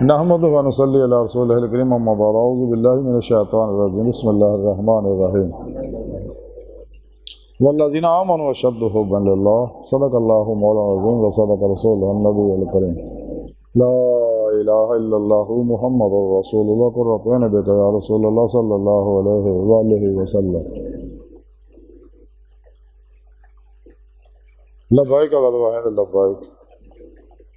نحمدہ و نصلی علی رسولہ الکریم اما بعد اعوذ باللہ من الشیطان الرجیم بسم اللہ الرحمن الرحیم والذین آمنوا اشد حبا للہ صدق اللہ مولانا العظیم و صدق رسولہ النبی الکریم لا الہ الا اللہ محمد رسول اللہ قرۃ عین بک یا رسول اللہ صلی اللہ علیہ وآلہ وسلم لبیک غدوہ لبیک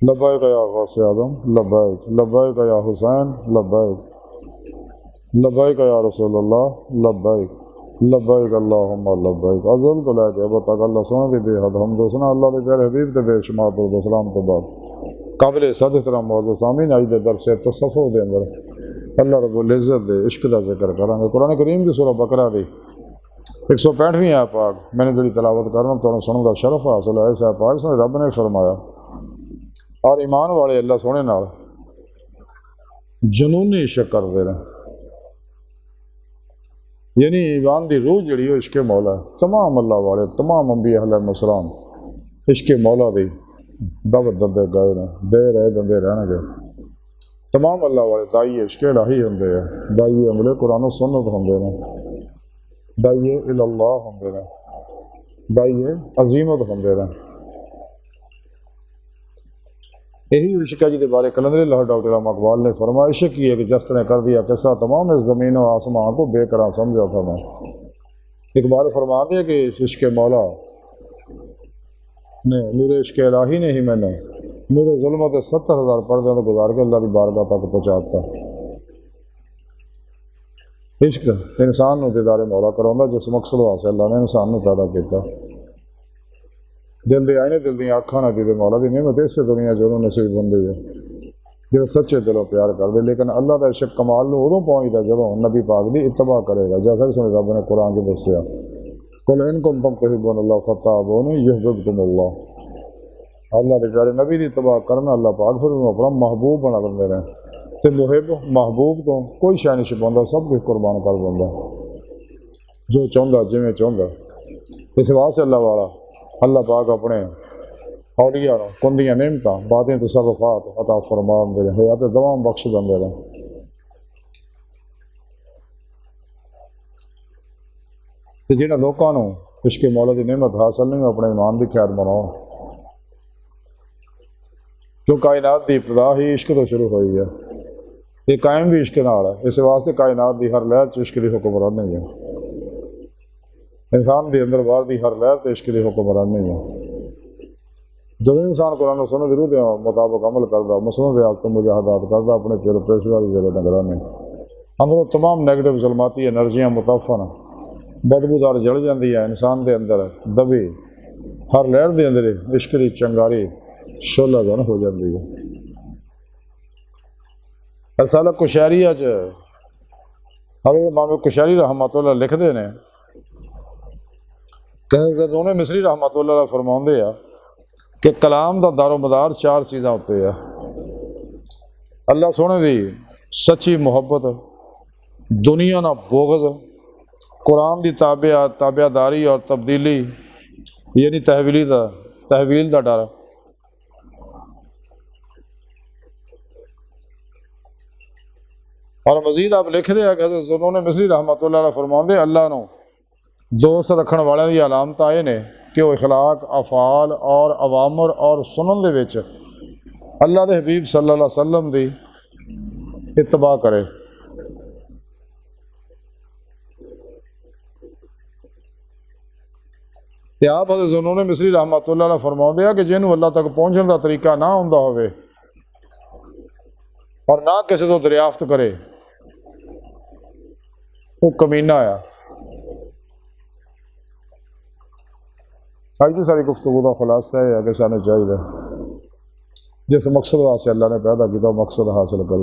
لبیک یا غوث اعظم لبیک لبیک یا حسین لبیک لبیک یا رسول اللہ لبیک لبیک اللہم لبیک ازل تو لے کے اب تک اللہ سنا دی بے حد حمد و ثنا اللہ دے پیارے حبیب تے بے شمار درود و سلام تو بعد قابل صد احترام معزز سامعین اج دے درس تصوف دے اندر اللہ رب العزت دے عشق دا ذکر کریں گے قرآن کریم کی سورہ بقرہ دی 165ویں آیت پاک میں نے جڑی تلاوت کرنا تو سنن دا شرف حاصل ہے۔ اس آیت پاک سے رب نے فرمایا اور ایمان والے اللہ سونے نال جنونی عشق کرتے رہے، یعنی ایمان دی روح جڑی وہ عشق مولا ہے۔ تمام اللہ والے تمام انبیاء علیہ السلام عشق مولا دی دعوت دندے گئے نے، دے رہے دندے رہنے گے۔ تمام اللہ والے دائی عشق الہی ہوندے ہیں، دائی عمل قرآن و سنت ہوندے نے، دائی اللہ ہوندے نے، دائی عظیمت ہوندے نے۔ یہی عشق ہے جی بارے کلندر اللہ ڈاکٹر علامہ اقبال نے فرمایا عشق یہ کہ جس نے کر دیا قصہ تمام اس زمین و آسمان کو بے قرار سمجھا تھا میں۔ اقبال فرما دیا کہ اس عشق مولا نے نور عشق الہی نے ہی میں نے نور ظلمت 70,000 پردے تو گزار کے اللہ کی بارگاہ تک پہنچاتا۔ عشق انسان نو دیدار مولا کراؤندا جس مقصد واسطے اللہ نے انسان نو پیدا کیتا۔ دل دے آئینے دل دی آنکھاں نہ دی مولا دی نعمت اس دنیا جو نصیب ہوندی ہے جو سچے دلوں پیار کر دے، لیکن اللہ دا عشق کمال نو ادوں پہنچدا جدوں نبی پاک دی اتباع کرے گا، جیسا کہ رب نے قرآن چ دسیا قل ان کنتم تحبون اللہ فاتبعونی یحببکم اللہ۔ اللہ دے پیارے نبی دی اتباع کرنا اللہ پاک پھر انہوں اپنا محبوب بنا دیندے نے، تے محب محبوب تو کوئی شے نہیں چھپاوندا، سب کچھ قربان کر دیندا جو چاہندا جویں چاہندا۔ اس واسطے اللہ والا اللہ پاک اپنے اولیاء نو کندیاں نعمتاں باطن تصرفات عطا فرماندے رہے، حیات دوام بخش دیندے رہے۔ تے جنہاں لوکاں نو عشق مولا دی نعمت حاصل نہیں اپنے ایمان دی خیر بناؤ، کیوں کائنات دی ابتدا ہی عشق تو شروع ہوئی ہے، یہ قائم بھی عشق نال ہے۔ اس واسطے کائنات دی ہر لہر چ عشق دی حکمرانی ہے، انسان دی اندر باہر دی ہر لہر تے عشق دی حکمرانی ہے۔ جب انسان قرآن و سنت دی روح دے مطابق عمل کردا، مسنون ریاضت و مجاہدات کردا، اپنے پیر پیشوا دی زیر نگرانی اندر تمام نیگیٹو ظلماتی انرجیاں متعفن بدبودار جل جاندی ہے، انسان دے اندر دبی ہر لہر دے اندر عشق دی چنگاری شعلہ دن ہو جاندی ہے۔ رسالہ کشیریہ چ حضرت امام کشیری رحمۃ اللہ لکھدے نے کہ حضرت مصری رحمۃ اللہ علیہ فرماؤندے ہیں کہ کلام دا دار و مدار 4 چیزاں ہوتے ہیں: اللہ سونے دی سچی محبت، دنیا نہ بغض، قرآن دی تابع داری اور تبدیلی یعنی تحویل دا ڈر۔ اور مزید آپ لکھ دے کہ حضرت مصری رحمۃ اللہ علیہ فرماؤندے اللہ نو دوست رکھن والے دی علامت آئے نے کہ وہ اخلاق افعال اور اوامر اور سنن دے وچ اللہ دے حبیب صلی اللہ علیہ وسلم دی اتباع کرے۔ تے آپ حضرت ذوالنورین مصری رحمۃ اللہ علیہ فرماؤندے کہ جنہوں اللہ تک پہنچن دا طریقہ نہ ہوندا ہوئے اور نہ کسی تو دریافت کرے وہ کمینہ آیا۔ آج کی ساری گفتگو کا خلاصہ ہے کہ سانو چاہیے جس مقصد واسطے اللہ نے پیدا کیا مقصد حاصل کر